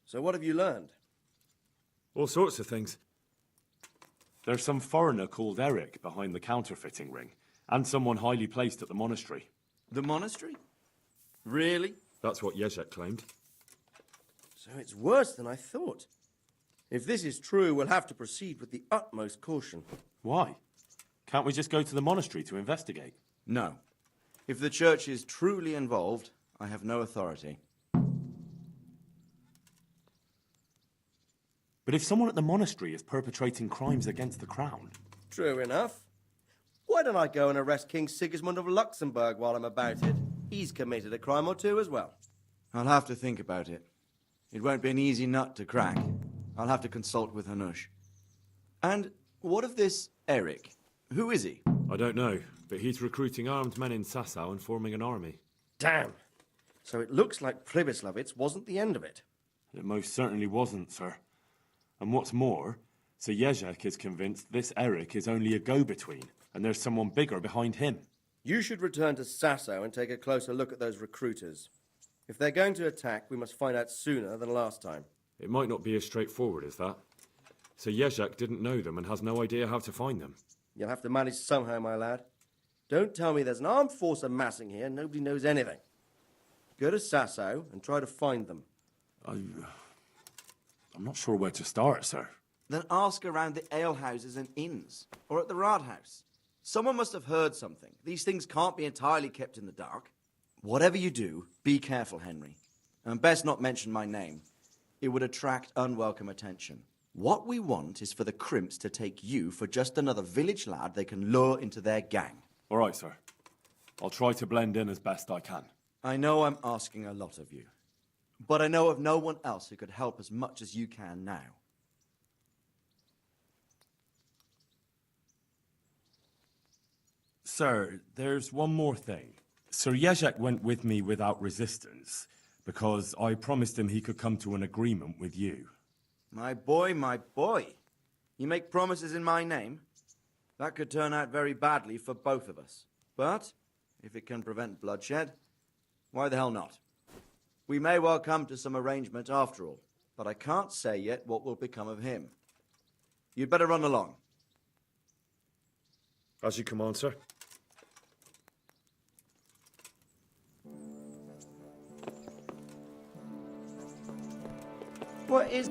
So what have you learned? All sorts of things. There's some foreigner called Eric behind the counterfeiting ring, and someone highly placed at the monastery. The monastery? Really? That's what Jezek claimed. So it's worse than I thought. If this is true, we'll have to proceed with the utmost caution. Why? Can't we just go to the monastery to investigate? No. If the church is truly involved, I have no authority. But if someone at the monastery is perpetrating crimes against the crown... True enough. Why don't I go and arrest King Sigismund of Luxembourg while I'm about it? He's committed a crime or two as well. I'll have to think about it. It won't be an easy nut to crack. I'll have to consult with Hanush. And what of this Eric? Who is he? I don't know, but he's recruiting armed men in Sasau and forming an army. Damn. So it looks like Pribyslavitz wasn't the end of it. It most certainly wasn't, sir. And what's more, Sir Jezek is convinced this Eric is only a go-between, and there's someone bigger behind him. You should return to Sasau and take a closer look at those recruiters. If they're going to attack, we must find out sooner than last time. It might not be as straightforward as that. Sir Jezek didn't know them and has no idea how to find them. You'll have to manage somehow, my lad. Don't tell me there's an armed force amassing here, nobody knows anything. Go to Sasau and try to find them. I'm not sure where to start, sir. Then ask around the alehouses and inns, or at the Rathaus. Someone must have heard something. These things can't be entirely kept in the dark. Whatever you do, be careful, Henry. And best not mention my name. It would attract unwelcome attention. What we want is for the crimps to take you for just another village lad they can lure into their gang. All right, sir. I'll try to blend in as best I can. I know I'm asking a lot of you, but I know of no one else who could help as much as you can now. Sir, there's one more thing. Sir Jezek went with me without resistance, because I promised him he could come to an agreement with you. My boy, my boy. You make promises in my name? That could turn out very badly for both of us. But, if it can prevent bloodshed, why the hell not? We may well come to some arrangement after all, but I can't say yet what will become of him. You'd better run along. As you command, sir. What is...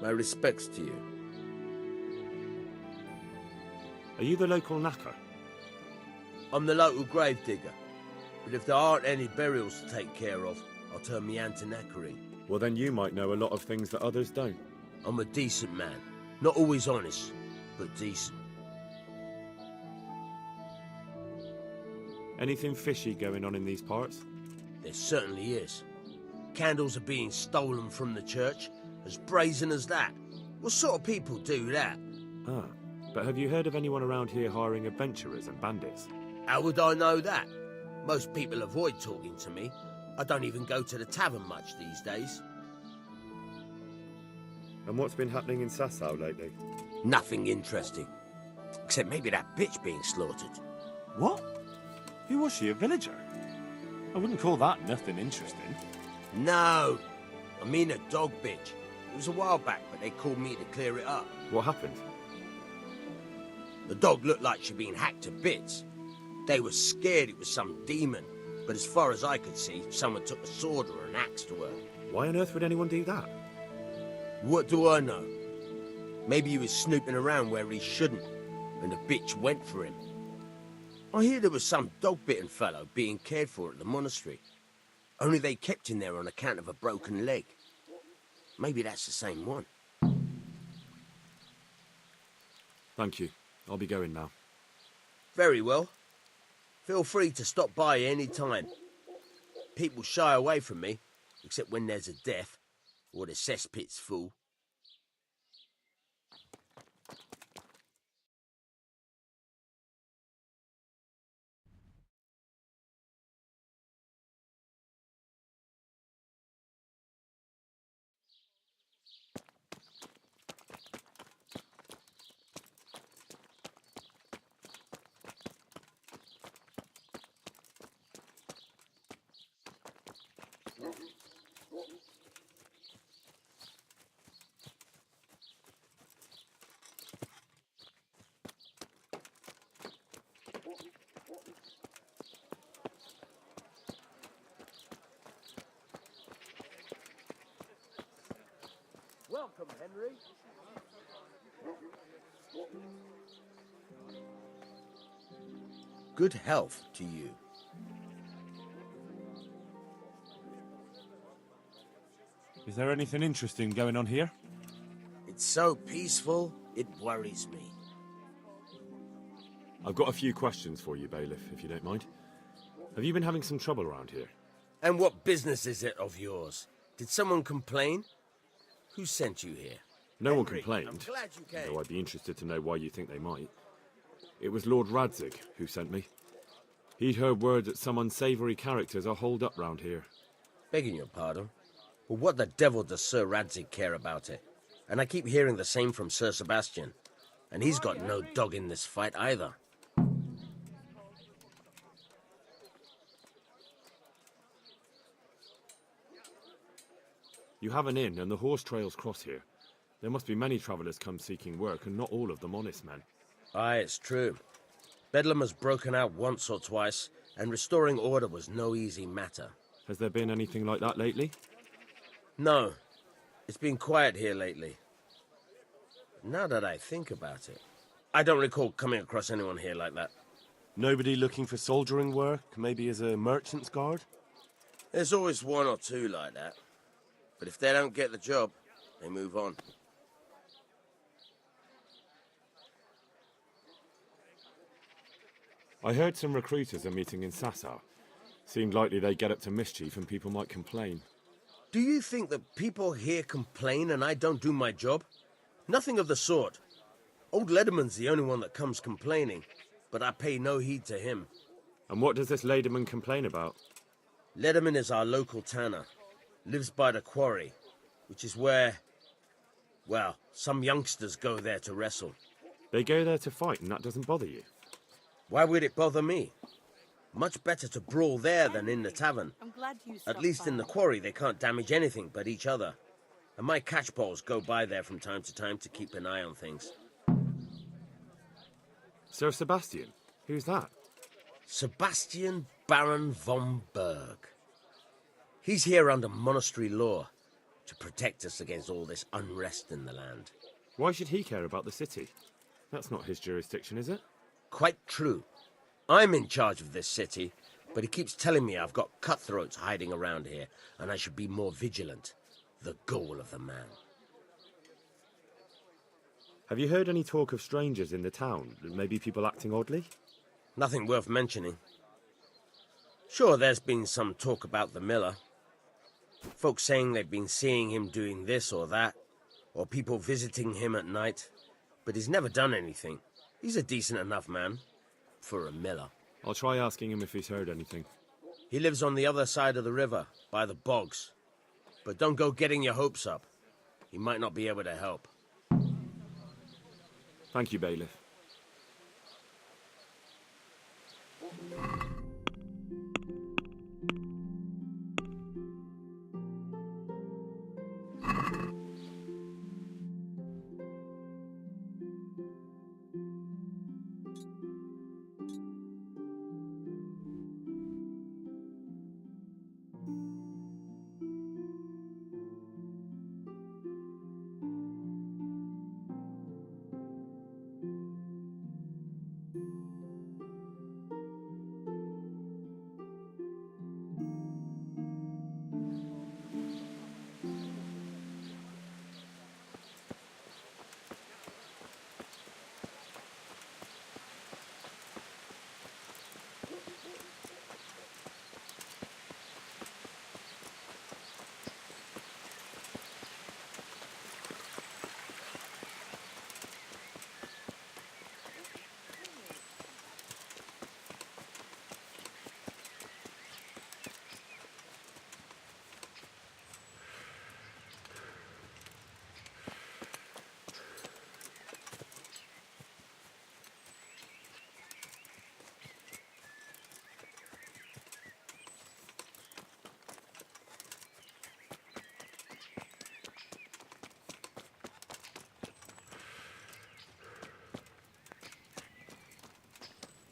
My respects to you. Are you the local knacker? I'm the local grave digger. But if there aren't any burials to take care of, I'll turn me hand to knackery. Well, then you might know a lot of things that others don't. I'm a decent man. Not always honest, but decent. Anything fishy going on in these parts? There certainly is. Candles are being stolen from the church, as brazen as that. What sort of people do that? Ah, but have you heard of anyone around here hiring adventurers and bandits? How would I know that? Most people avoid talking to me. I don't even go to the tavern much these days. And what's been happening in Sasau lately? Nothing interesting. Except maybe that bitch being slaughtered. What? Who was she, a villager? I wouldn't call that nothing interesting. No, I mean a dog bitch. It was a while back, but they called me to clear it up. What happened? The dog looked like she'd been hacked to bits. They were scared it was some demon, but as far as I could see, someone took a sword or an axe to her. Why on earth would anyone do that? What do I know? Maybe he was snooping around where he shouldn't, and the bitch went for him. I hear there was some dog-bitten fellow being cared for at the monastery. Only they kept him there on account of a broken leg. Maybe that's the same one. Thank you. I'll be going now. Very well. Feel free to stop by any time. People shy away from me, except when there's a death, or the cesspit's full. Welcome, Henry. Good health to you. Is there anything interesting going on here? It's so peaceful, it worries me. I've got a few questions for you, Bailiff, if you don't mind. Have you been having some trouble around here? And what business is it of yours? Did someone complain? Who sent you here? No one Henry, complained, I'm glad you came. though I'd be interested to know why you think they might. It was Lord Radzig who sent me. He'd heard word that some unsavoury characters are holed up round here. Begging your pardon, but what the devil does Sir Radzig care about it? And I keep hearing the same from Sir Sebastian. And he's got no dog in this fight either. You have an inn and the horse trails cross here. There must be many travellers come seeking work, and not all of them honest men. Aye, it's true. Bedlam has broken out once or twice, and restoring order was no easy matter. Has there been anything like that lately? No, it's been quiet here lately. Now that I think about it, I don't recall coming across anyone here like that. Nobody looking for soldiering work, maybe as a merchant's guard? There's always one or two like that. But if they don't get the job, they move on. I heard some recruiters are meeting in Sasau. Seemed likely they get up to mischief and people might complain. Do you think that people here complain and I don't do my job? Nothing of the sort. Old Lederman's the only one that comes complaining, but I pay no heed to him. And what does this Lederman complain about? Lederman is our local tanner. Lives by the quarry, which is where, well, some youngsters go there to wrestle. They go there to fight and that doesn't bother you? Why would it bother me? Much better to brawl there than in the tavern. I'm glad you At least in the quarry they can't damage anything but each other. And my catchballs go by there from time to time to keep an eye on things. Sir Sebastian? Who's that? Sebastian Baron von Berg. He's here under monastery law to protect us against all this unrest in the land. Why should he care about the city? That's not his jurisdiction, is it? Quite true. I'm in charge of this city, but he keeps telling me I've got cutthroats hiding around here, and I should be more vigilant. The goal of the man. Have you heard any talk of strangers in the town? Maybe people acting oddly? Nothing worth mentioning. Sure, there's been some talk about the miller. Folks saying they've been seeing him doing this or that, or people visiting him at night, but he's never done anything. He's a decent enough man, for a miller. I'll try asking him if he's heard anything. He lives on the other side of the river, by the bogs. But don't go getting your hopes up. He might not be able to help. Thank you, Bailiff.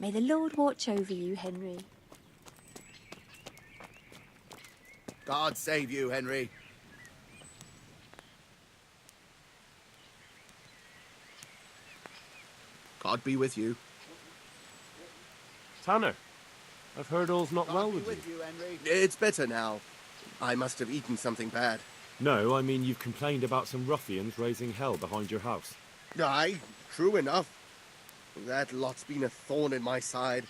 May the Lord watch over you, Henry. God save you, Henry. God be with you. Tanner, I've heard all's not well with you. Henry. It's better now. I must have eaten something bad. No, I mean you've complained about some ruffians raising hell behind your house. Aye, true enough. That lot's been a thorn in my side.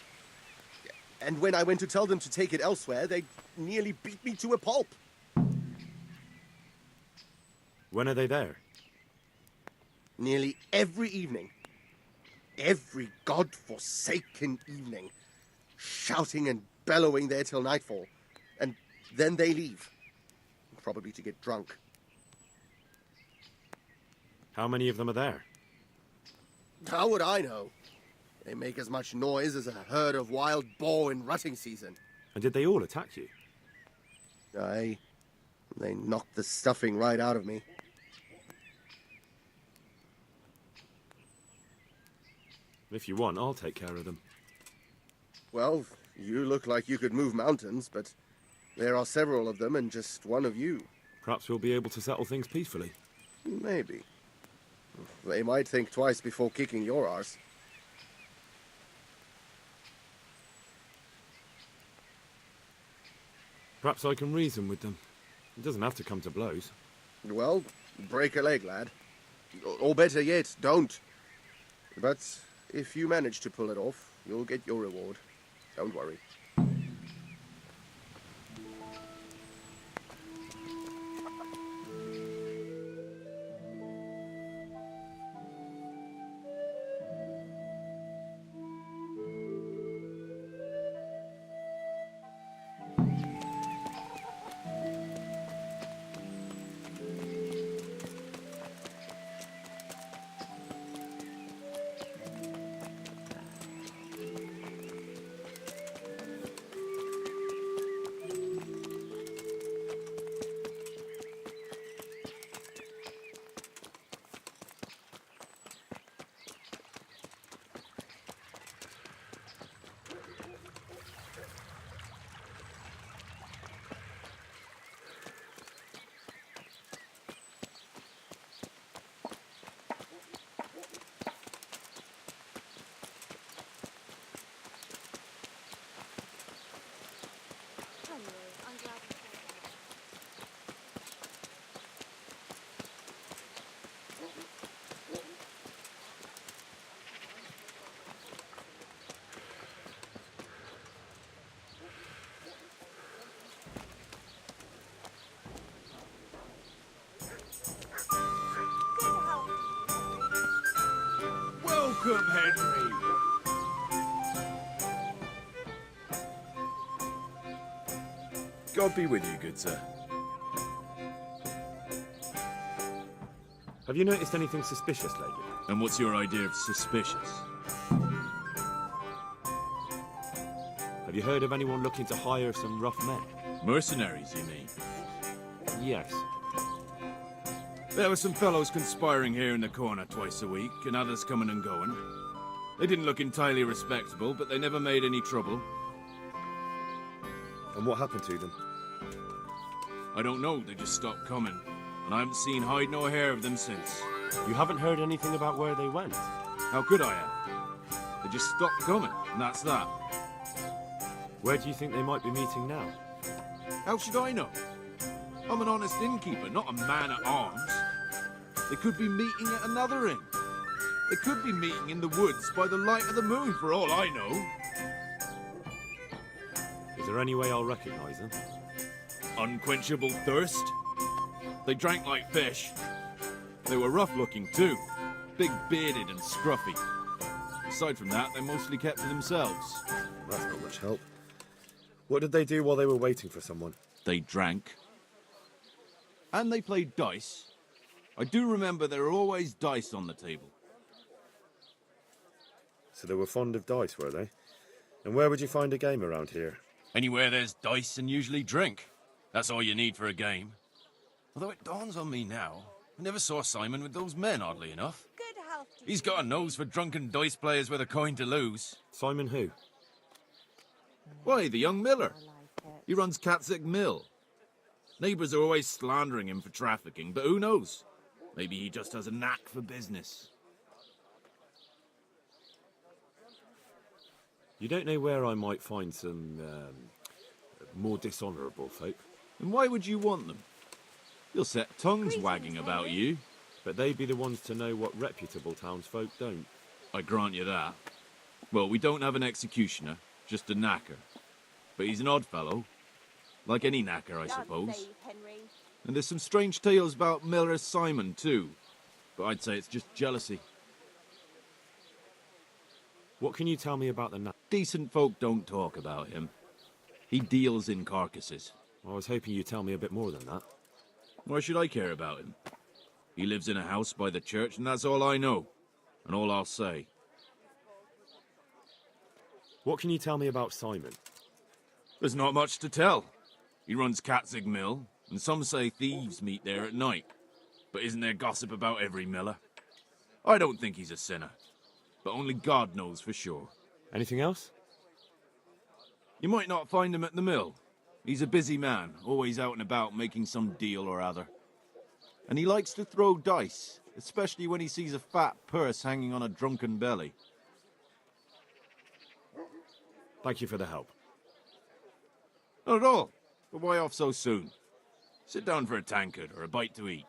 And when I went to tell them to take it elsewhere, they nearly beat me to a pulp. When are they there? Nearly every evening. Every god-forsaken evening. Shouting and bellowing there till nightfall. And then they leave. Probably to get drunk. How many of them are there? How would I know? They make as much noise as a herd of wild boar in rutting season. And did they all attack you? Aye. They knocked the stuffing right out of me. If you want, I'll take care of them. Well, you look like you could move mountains, but there are several of them and just one of you. Perhaps we'll be able to settle things peacefully. Maybe. They might think twice before kicking your arse. Perhaps I can reason with them. It doesn't have to come to blows. Well, break a leg, lad. Or better yet, don't. But if you manage to pull it off, you'll get your reward. Don't worry. Henry! God be with you, good sir. Have you noticed anything suspicious lately? And what's your idea of suspicious? Have you heard of anyone looking to hire some rough men? Mercenaries, you mean? Yes. There were some fellows conspiring here in the corner twice a week, and others coming and going. They didn't look entirely respectable, but they never made any trouble. And what happened to them? I don't know, they just stopped coming. And I haven't seen hide nor hair of them since. You haven't heard anything about where they went? How could I have? They just stopped coming, and that's that. Where do you think they might be meeting now? How should I know? I'm an honest innkeeper, not a man at arms. They could be meeting at another inn. They could be meeting in the woods by the light of the moon, for all I know. Is there any way I'll recognize them? Unquenchable thirst. They drank like fish. They were rough-looking too, big-bearded and scruffy. Aside from that, they mostly kept to themselves. That's not much help. What did they do while they were waiting for someone? They drank. And they played dice. I do remember there were always dice on the table. So they were fond of dice, were they? And where would you find a game around here? Anywhere there's dice and usually drink. That's all you need for a game. Although it dawns on me now, I never saw Simon with those men, oddly enough. Good health. He's got a nose for drunken dice players with a coin to lose. Simon who? Why, the young miller. He runs Katzig Mill. Neighbours are always slandering him for trafficking, but who knows? Maybe he just has a knack for business. You don't know where I might find some, more dishonourable folk? And why would you want them? You'll set tongues wagging about you. But they'd be the ones to know what reputable townsfolk don't. I grant you that. Well, we don't have an executioner, just a knacker. But he's an odd fellow. Like any knacker, I suppose. And there's some strange tales about Miller Simon, too. But I'd say it's just jealousy. What can you tell me about the Decent folk don't talk about him. He deals in carcasses. I was hoping you'd tell me a bit more than that. Why should I care about him? He lives in a house by the church, and that's all I know. And all I'll say. What can you tell me about Simon? There's not much to tell. He runs Katzig Mill, and some say thieves meet there at night. But isn't there gossip about every miller? I don't think he's a sinner. But only God knows for sure. Anything else? You might not find him at the mill. He's a busy man, always out and about making some deal or other. And he likes to throw dice, especially when he sees a fat purse hanging on a drunken belly. Thank you for the help. Not at all. But why off so soon? Sit down for a tankard or a bite to eat.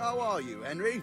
How are you, Henry?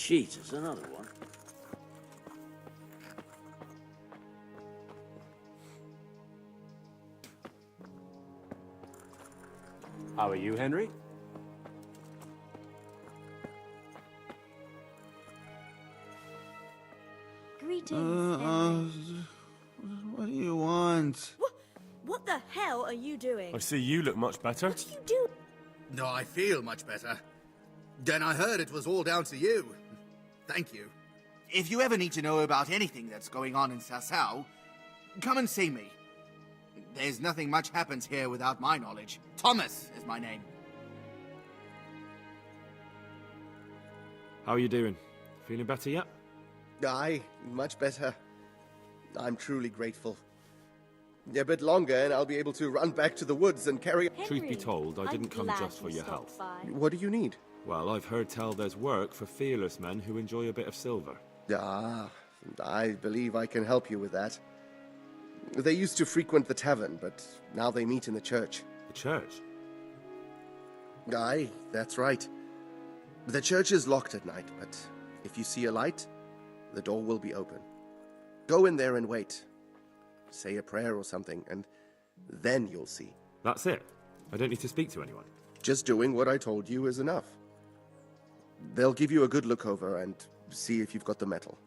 Cheaters, another one. How are you, Henry? Greetings, Henry. What do you want? What the hell are you doing? I see you look much better. What do you do? No, I feel much better. Then I heard it was all down to you. Thank you. If you ever need to know about anything that's going on in Sasau, come and see me. There's nothing much happens here without my knowledge. Thomas is my name. How are you doing? Feeling better yet? Aye, much better. I'm truly grateful. A bit longer and I'll be able to run back to the woods and carry... Truth be told, I didn't come just for your health. What do you need? Well, I've heard tell there's work for fearless men who enjoy a bit of silver. Ah, I believe I can help you with that. They used to frequent the tavern, but now they meet in the church. The church? Aye, that's right. The church is locked at night, but if you see a light, the door will be open. Go in there and wait. Say a prayer or something, and then you'll see. That's it? I don't need to speak to anyone? Just doing what I told you is enough. They'll give you a good look over and see if you've got the metal.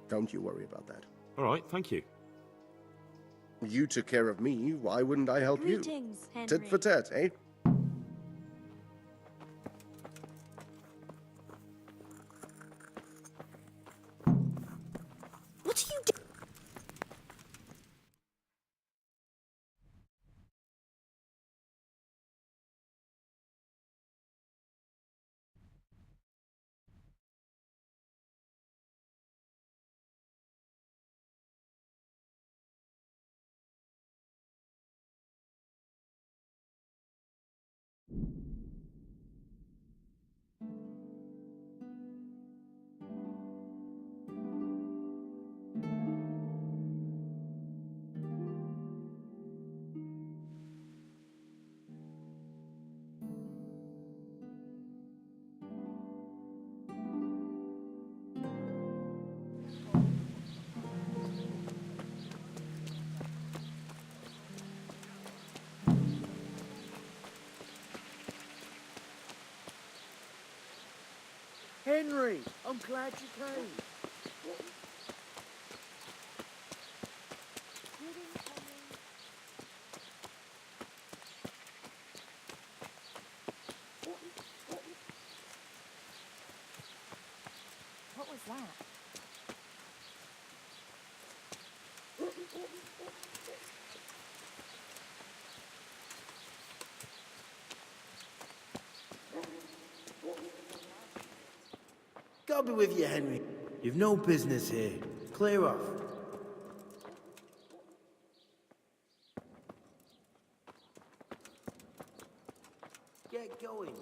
Don't you worry about that. All right, thank you. You took care of me, why wouldn't I help you? Greetings, Henry. Tit for tat, eh? What are you doing? Henry, I'm glad you came. What was that? God be with you, Henry. You've no business here. Clear off. Get going.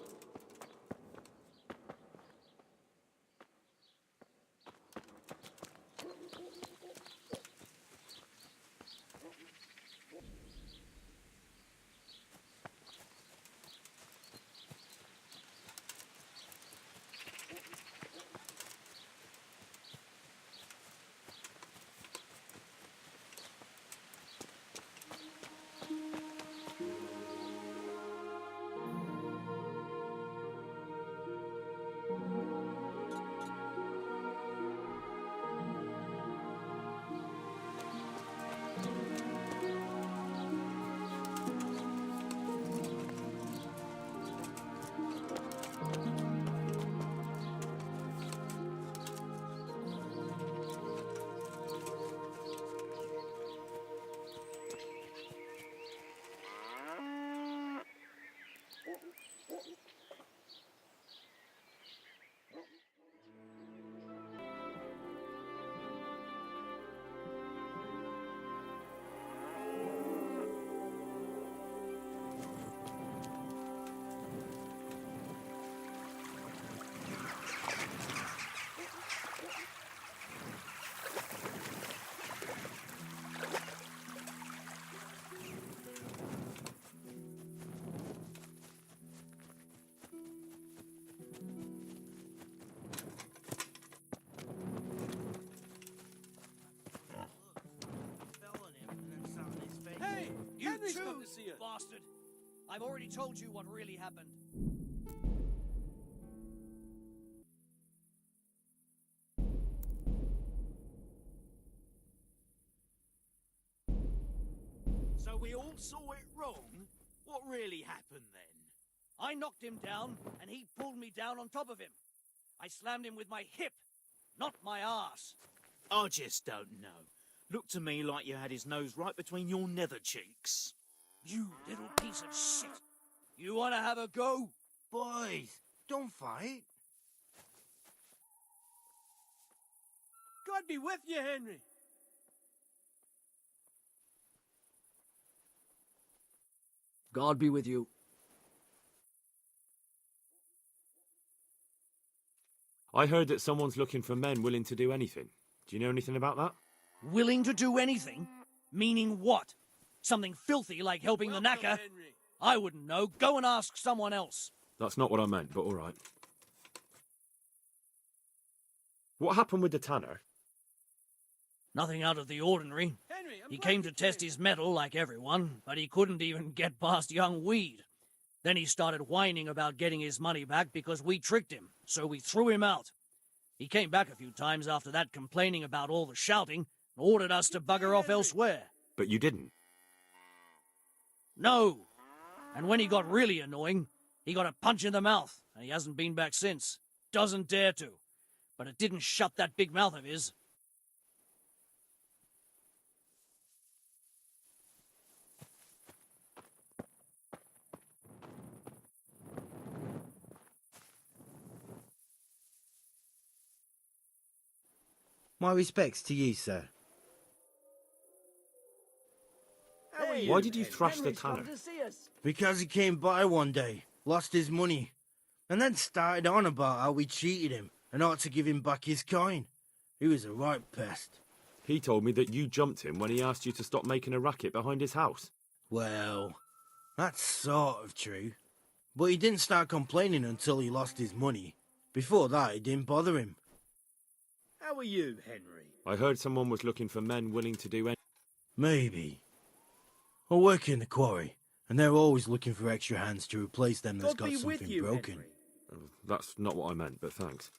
I've already told you what really happened. So we all saw it wrong? What really happened then? I knocked him down, and he pulled me down on top of him. I slammed him with my hip, not my arse. I just don't know. Looked to me like you had his nose right between your nether cheeks. You little piece of shit. You want to have a go? Boys, don't fight. God be with you, Henry. God be with you. I heard that someone's looking for men willing to do anything. Do you know anything about that? Willing to do anything? Meaning what? Something filthy like helping the knacker? Henry. I wouldn't know. Go and ask someone else. That's not what I meant, but all right. What happened with the tanner? Nothing out of the ordinary. Henry, He came to test his mettle like everyone, but he couldn't even get past young Weed. Then he started whining about getting his money back because we tricked him, so we threw him out. He came back a few times after that complaining about all the shouting and ordered us to bugger off elsewhere. But you didn't. No. And when he got really annoying, he got a punch in the mouth, and he hasn't been back since. Doesn't dare to. But it didn't shut that big mouth of his. My respects to you, sir. Why did you thrash the tanner? Because he came by one day, lost his money, and then started on about how we cheated him and ought to give him back his coin. He was a right pest. He told me that you jumped him when he asked you to stop making a racket behind his house. Well, that's sort of true. But he didn't start complaining until he lost his money. Before that, it didn't bother him. How are you, Henry? I heard someone was looking for men willing to do anything. Maybe. I work in the quarry, and they're always looking for extra hands to replace them that's got something broken. Henry. That's not what I meant, but thanks.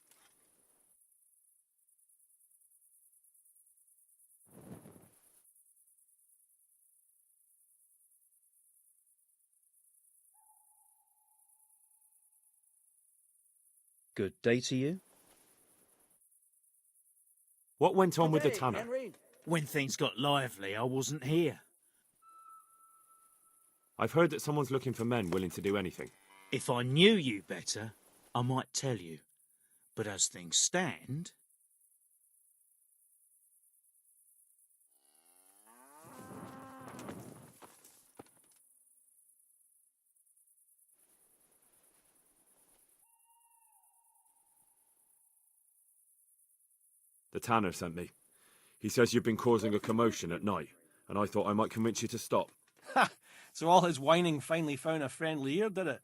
Good day to you. What went on with the tanner? When things got lively, I wasn't here. I've heard that someone's looking for men willing to do anything. If I knew you better, I might tell you. But as things stand... The tanner sent me. He says you've been causing a commotion at night, and I thought I might convince you to stop. Ha! So all his whining finally found a friendly ear, did it?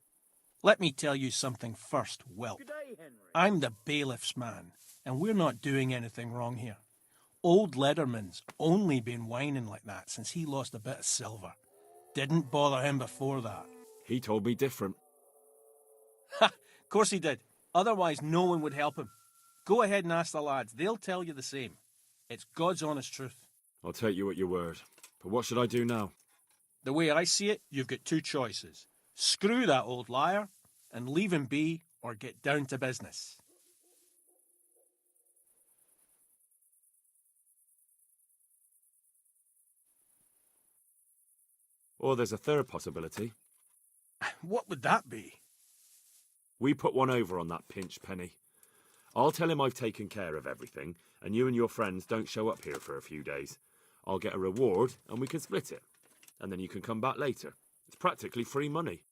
Let me tell you something first, whelp. Good day, Henry. I'm the bailiff's man, and we're not doing anything wrong here. Old Lederman's only been whining like that since he lost a bit of silver. Didn't bother him before that. He told me different. Ha! Of course he did. Otherwise no one would help him. Go ahead and ask the lads. They'll tell you the same. It's God's honest truth. I'll take you at your word. But what should I do now? The way I see it, you've got two choices. Screw that old liar and leave him be, or get down to business. Or there's a third possibility. What would that be? We put one over on that pinch penny. I'll tell him I've taken care of everything, and you and your friends don't show up here for a few days. I'll get a reward, and we can split it. And then you can come back later. It's practically free money.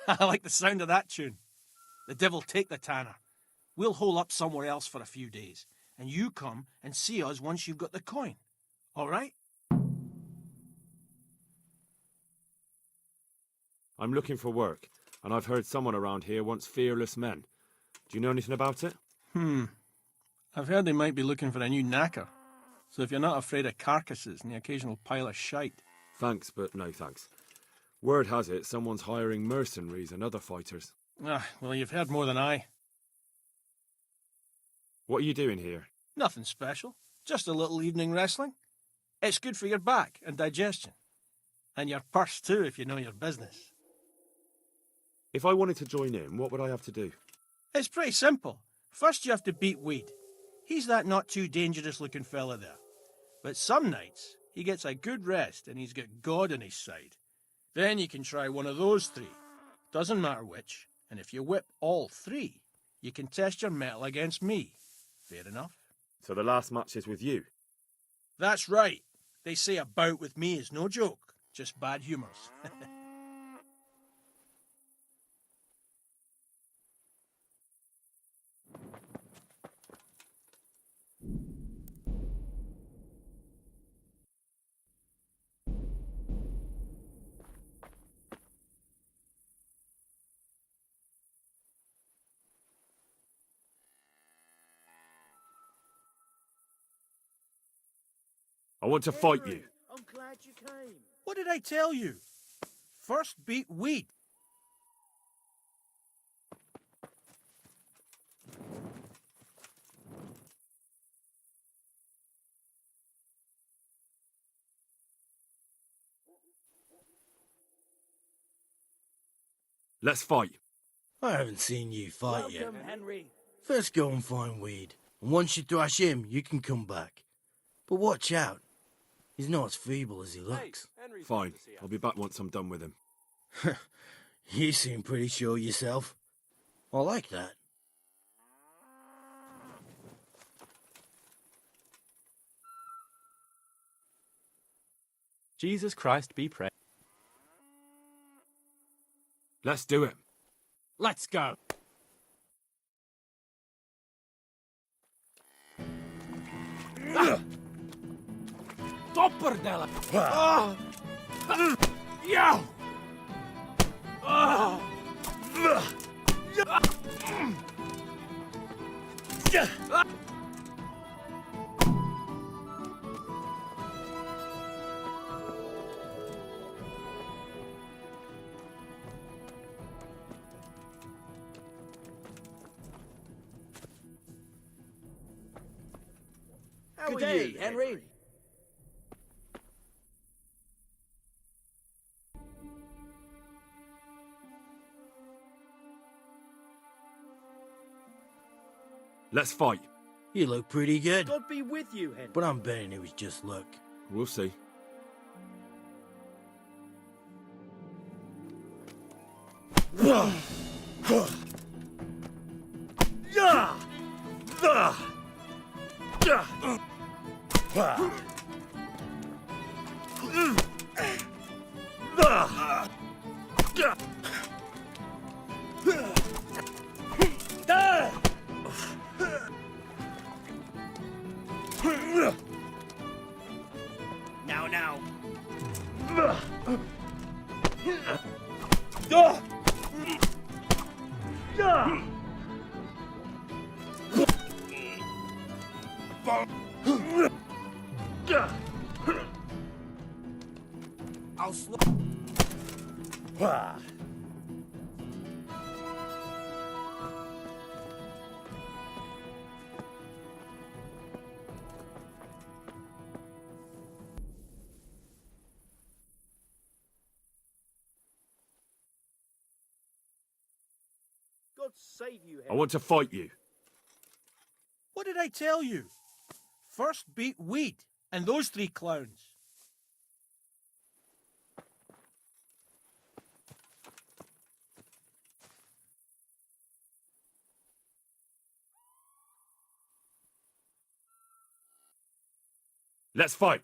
I like the sound of that tune. The devil take the tanner. We'll hole up somewhere else for a few days, and you come and see us once you've got the coin. All right? I'm looking for work, and I've heard someone around here wants fearless men. Do you know anything about it? I've heard they might be looking for a new knacker. So if you're not afraid of carcasses and the occasional pile of shite. Thanks, but no thanks. Word has it someone's hiring mercenaries and other fighters. Ah, well, you've heard more than I. What are you doing here? Nothing special. Just a little evening wrestling. It's good for your back and digestion. And your purse too, if you know your business. If I wanted to join in, what would I have to do? It's pretty simple. First you have to beat Weed. He's that not too dangerous looking fella there. But some nights, he gets a good rest and he's got God on his side. Then you can try one of those three. Doesn't matter which. And if you whip all three, you can test your mettle against me. Fair enough? So the last match is with you? That's right. They say a bout with me is no joke. Just bad humours. I want to fight you. I'm glad you came. What did I tell you? First beat Weed. Let's fight. I haven't seen you fight yet. Welcome, Henry. First go and find Weed, and once you thrash him, you can come back. But watch out. He's not as feeble as he looks. Fine. I'll be back once I'm done with him. You seem pretty sure yourself. I like that. Jesus Christ be praised. Let's do it. Let's go. Topperdella. Yo. How Good are day, you, Henry. Let's fight. You look pretty good, God be with you, Henry. but I'm betting it was just luck. We'll see. Now. I'll slow. God save you, Henry. I want to fight you. What did I tell you? First beat Weed and those three clowns. Let's fight.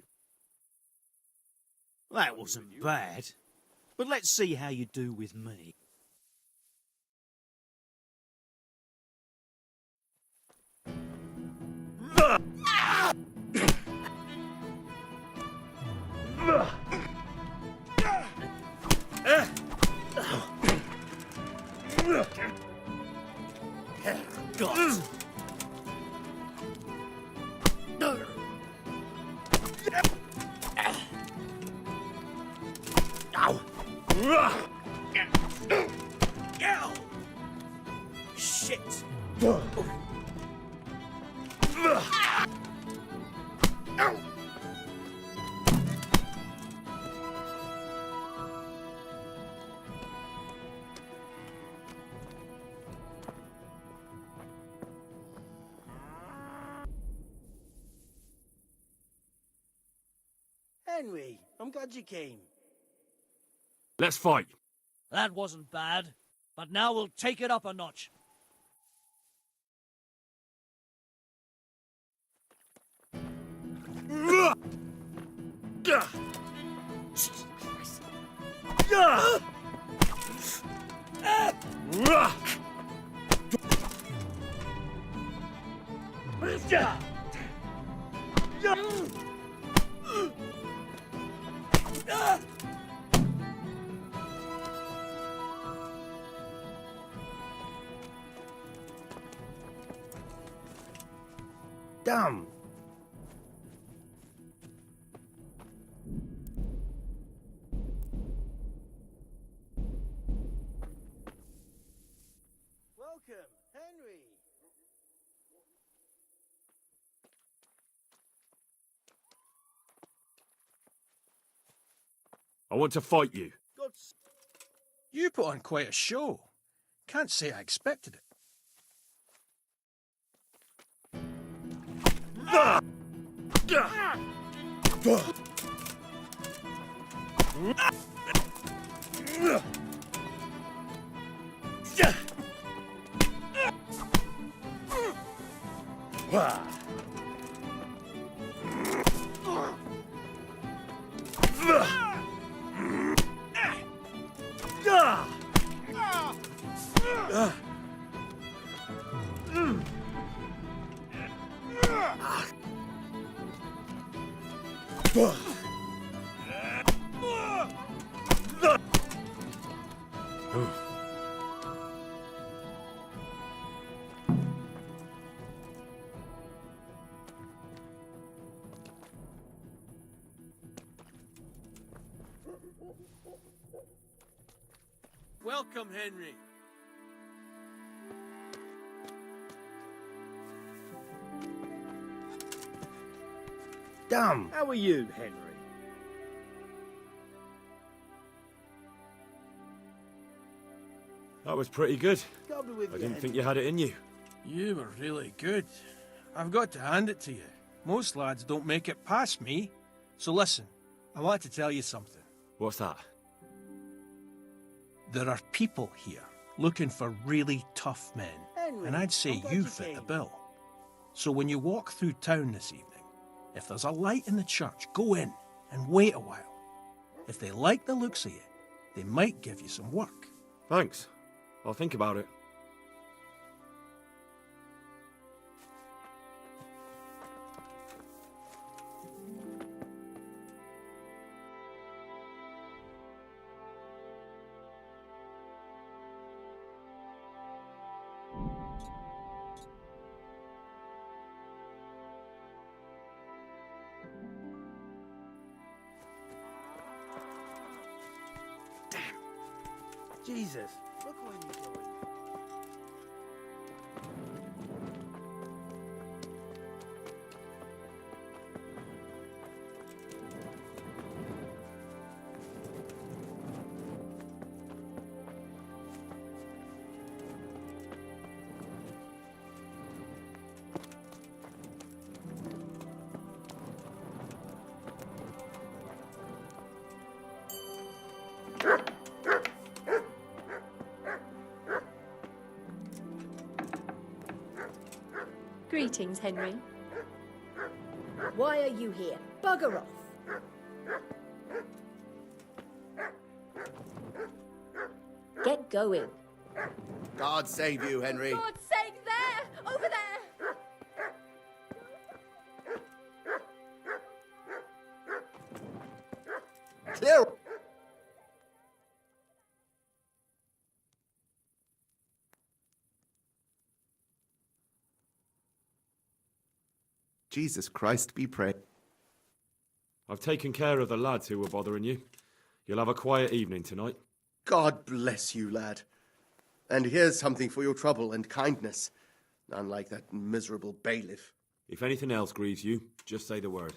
That wasn't bad. But let's see how you do with me. God. Ow! Ow! Shit! Ow! Henry, I'm glad you came. Let's fight. That wasn't bad, but now we'll take it up a notch. Damn. Welcome, Henry. I want to fight you. You put on quite a show. Can't say I expected it. Welcome, Henry. Damn. How are you, Henry? That was pretty good. God be with I you, didn't Henry. think you had it in you. You were really good. I've got to hand it to you. Most lads don't make it past me. So listen, I want to tell you something. What's that? There are people here looking for really tough men. Henry, And I'd say I'm glad you you fit the came. bill. So when you walk through town this evening, if there's a light in the church, go in and wait a while. If they like the looks of you, they might give you some work. Thanks. I'll think about it. Jesus, look where you're going. Greetings, Henry. Why are you here? Bugger off. Get going. God save you, Henry. God's sake, there! Over there! Clear. Jesus Christ be praised. I've taken care of the lads who were bothering you. You'll have a quiet evening tonight. God bless you, lad. And here's something for your trouble and kindness, unlike that miserable bailiff. If anything else grieves you, just say the word.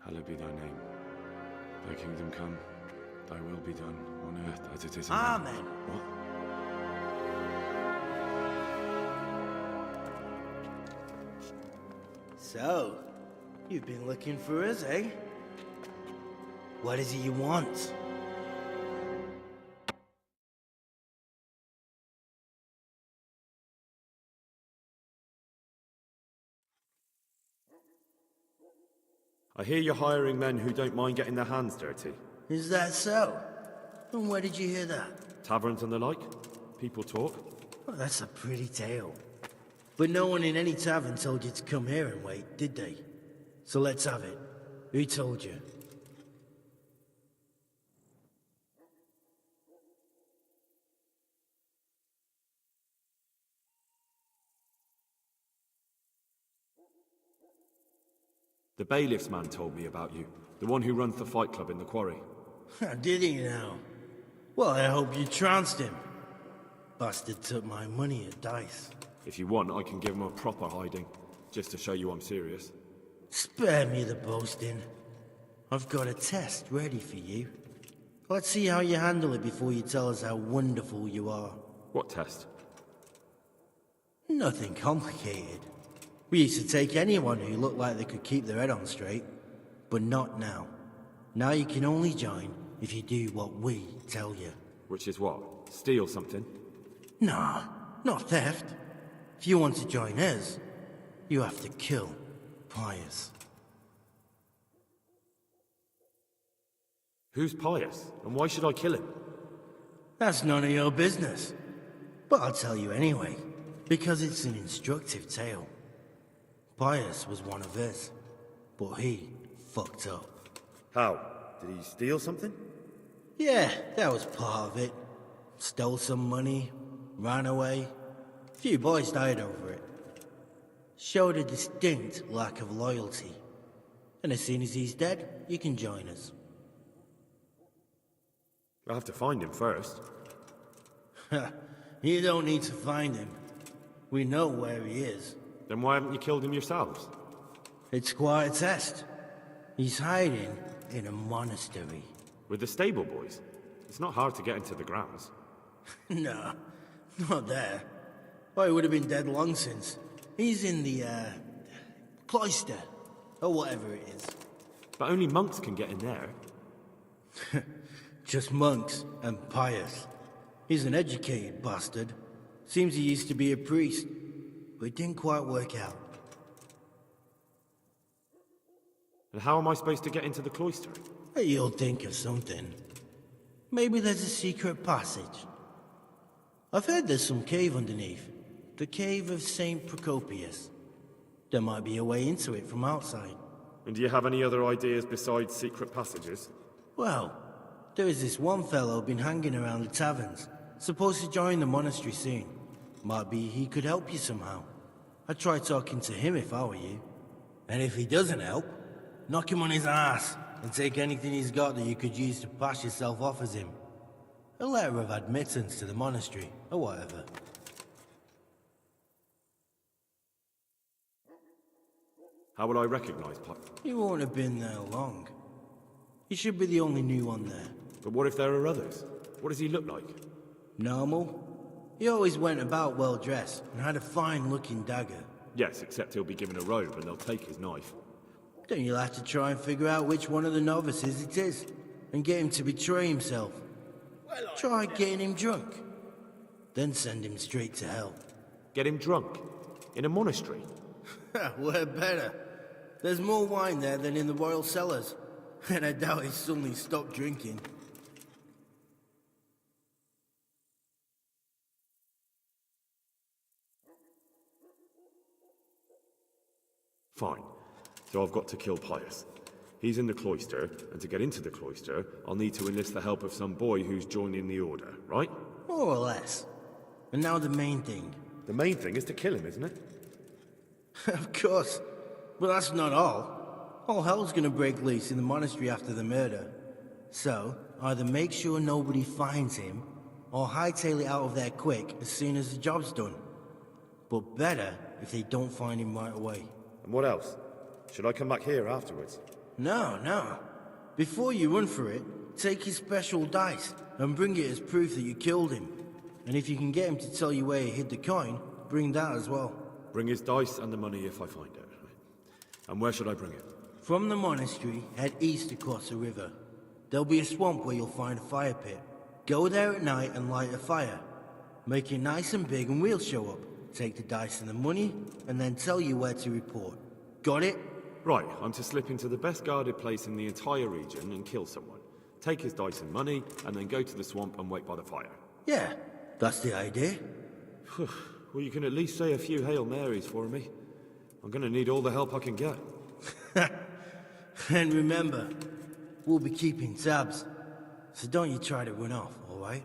Hallowed be thy name. Thy kingdom come, thy will be done, on earth as it is in Amen. heaven. What? So, you've been looking for us, eh? What is it you want? I hear you're hiring men who don't mind getting their hands dirty. Is that so? And where did you hear that? Taverns and the like? People talk? Well, that's a pretty tale. But no one in any tavern told you to come here and wait, did they? So let's have it. Who told you? The bailiff's man told me about you. The one who runs the fight club in the quarry. Did he now? Well, I hope you trounced him. Bastard took my money at dice. If you want, I can give him a proper hiding, just to show you I'm serious. Spare me the boasting. I've got a test ready for you. Let's see how you handle it before you tell us how wonderful you are. What test? Nothing complicated. We used to take anyone who looked like they could keep their head on straight, but not now. Now you can only join if you do what we tell you. Which is what? Steal something? Nah, not theft. If you want to join us, you have to kill Pius. Who's Pius, and why should I kill him? That's none of your business. But I'll tell you anyway, because it's an instructive tale. Pius was one of us, but he fucked up. How? Did he steal something? Yeah, that was part of it. Stole some money, ran away. A few boys died over it. Showed a distinct lack of loyalty. And as soon as he's dead, you can join us. I'll have to find him first. You don't need to find him. We know where he is. Then why haven't you killed him yourselves? It's quite a test. He's hiding in a monastery. With the stable boys? It's not hard to get into the grounds. No, not there. Well, he would have been dead long since. He's in the, cloister, or whatever it is. But only monks can get in there. Just monks and Pius. He's an educated bastard. Seems he used to be a priest, but it didn't quite work out. And how am I supposed to get into the cloister? You'll think of something. Maybe there's a secret passage. I've heard there's some cave underneath. The cave of St. Procopius. There might be a way into it from outside. And do you have any other ideas besides secret passages? Well, There is this one fellow been hanging around the taverns, supposed to join the monastery soon. Might be he could help you somehow. I'd try talking to him if I were you. And if he doesn't help, knock him on his ass and take anything he's got that you could use to pass yourself off as him. A letter of admittance to the monastery, or whatever. How would I recognize Puck? You won't have been there long. You should be the only new one there. But what if there are others? What does he look like? Normal. He always went about well dressed and had a fine-looking dagger. Yes, except he'll be given a robe and they'll take his knife. Then you'll have to try and figure out which one of the novices it is, and get him to betray himself. Try getting him drunk. Then send him straight to hell. Get him drunk? In a monastery? We're better. There's more wine there than in the royal cellars. And I doubt he suddenly stopped drinking. Fine. So I've got to kill Pius. He's in the cloister, and to get into the cloister, I'll need to enlist the help of some boy who's joining the order, right? More or less. And now the main thing. The main thing is to kill him, isn't it? Of course. But that's not all. All hell's gonna break loose in the monastery after the murder. So, either make sure nobody finds him, or hightail it out of there quick as soon as the job's done. But better if they don't find him right away. And what else? Should I come back here afterwards? No. Before you run for it, take his special dice and bring it as proof that you killed him. And if you can get him to tell you where he hid the coin, bring that as well. Bring his dice and the money if I find it. And where should I bring it? From the monastery, head east across the river. There'll be a swamp where you'll find a fire pit. Go there at night and light a fire. Make it nice and big and we'll show up. Take the dice and the money, and then tell you where to report. Got it? Right, I'm to slip into the best guarded place in the entire region and kill someone. Take his dice and money, and then go to the swamp and wait by the fire. Yeah, that's the idea. Well, you can at least say a few Hail Marys for me. I'm gonna need all the help I can get. And remember, we'll be keeping tabs. So don't you try to run off, alright?